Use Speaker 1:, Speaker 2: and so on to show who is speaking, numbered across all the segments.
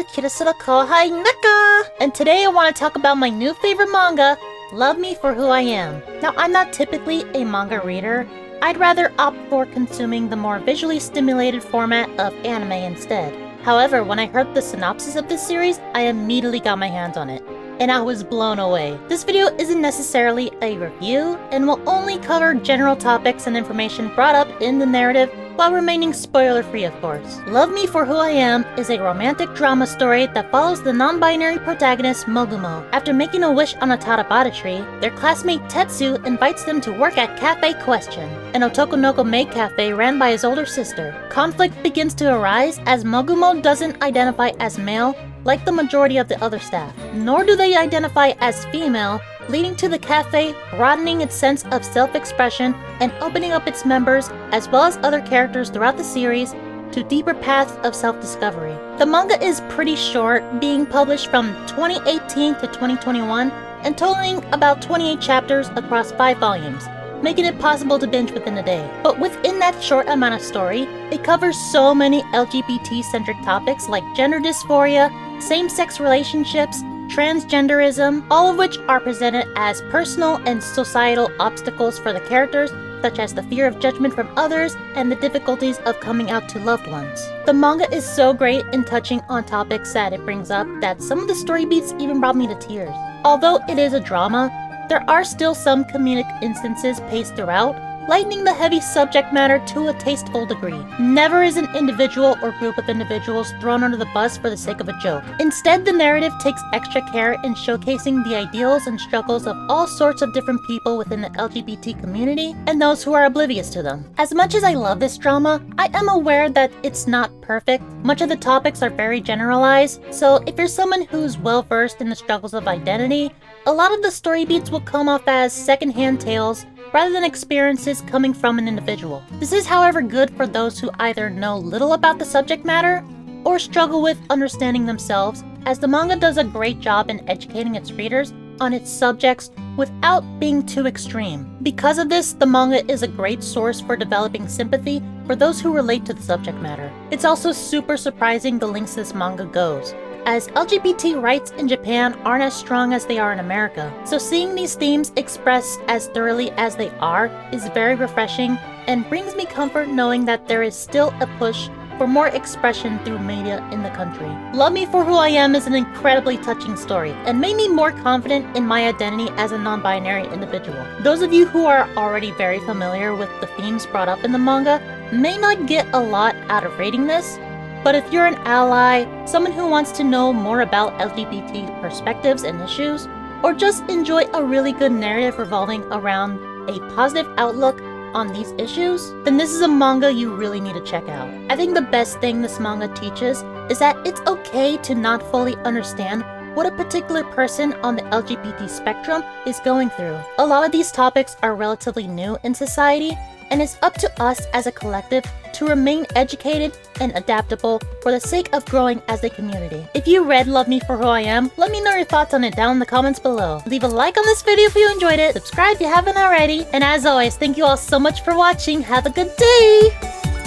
Speaker 1: Kirasura Kohai Naka! And today I want to talk about my new favorite manga, Love Me For Who I Am. Now, I'm not typically a manga reader. I'd rather opt for consuming the more visually stimulated format of anime instead. However, when I heard the synopsis of this series, I immediately got my hands on it, and I was blown away. This video isn't necessarily a review, and will only cover general topics and information brought up in the narrative, while remaining spoiler-free of course. Love Me For Who I Am is a romantic drama story that follows the non-binary protagonist Mogumo. After making a wish on a tarabata tree, their classmate Tetsu invites them to work at Cafe Question, an otokonoko maid cafe ran by his older sister. Conflict begins to arise as Mogumo doesn't identify as male like the majority of the other staff, nor do they identify as female, leading to the cafe broadening its sense of self-expression and opening up its members, as well as other characters throughout the series, to deeper paths of self-discovery. The manga is pretty short, being published from 2018 to 2021, and totaling about 28 chapters across 5 volumes, making it possible to binge within a day. But within that short amount of story, it covers so many LGBT-centric topics like gender dysphoria, same-sex relationships, transgenderism, all of which are presented as personal and societal obstacles for the characters, such as the fear of judgment from others and the difficulties of coming out to loved ones. The manga is so great in touching on topics that it brings up that some of the story beats even brought me to tears. Although it is a drama, there are still some comedic instances paced throughout, lightening the heavy subject matter to a tasteful degree. Never is an individual or group of individuals thrown under the bus for the sake of a joke. Instead, the narrative takes extra care in showcasing the ideals and struggles of all sorts of different people within the LGBT community and those who are oblivious to them. As much as I love this drama, I am aware that it's not perfect. Much of the topics are very generalized, so if you're someone who's well versed in the struggles of identity, a lot of the story beats will come off as secondhand tales rather than experiences coming from an individual. This is, however, good for those who either know little about the subject matter or struggle with understanding themselves, as the manga does a great job in educating its readers on its subjects without being too extreme. Because of this, the manga is a great source for developing sympathy for those who relate to the subject matter. It's also super surprising the lengths this manga goes, as LGBT rights in Japan aren't as strong as they are in America. So seeing these themes expressed as thoroughly as they are is very refreshing and brings me comfort knowing that there is still a push for more expression through media in the country. Love Me For Who I Am is an incredibly touching story and made me more confident in my identity as a non-binary individual. Those of you who are already very familiar with the themes brought up in the manga may not get a lot out of reading this, but if you're an ally, someone who wants to know more about LGBT perspectives and issues, or just enjoy a really good narrative revolving around a positive outlook on these issues, then this is a manga you really need to check out. I think the best thing this manga teaches is that it's okay to not fully understand what a particular person on the LGBT spectrum is going through. A lot of these topics are relatively new in society, and it's up to us as a collective to remain educated and adaptable for the sake of growing as a community. If you read Love Me For Who I Am, let me know your thoughts on it down in the comments below. Leave a like on this video if you enjoyed it, subscribe if you haven't already, and as always, thank you all so much for watching. Have a good day!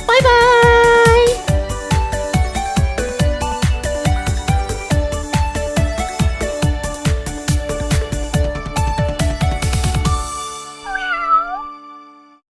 Speaker 1: Bye bye!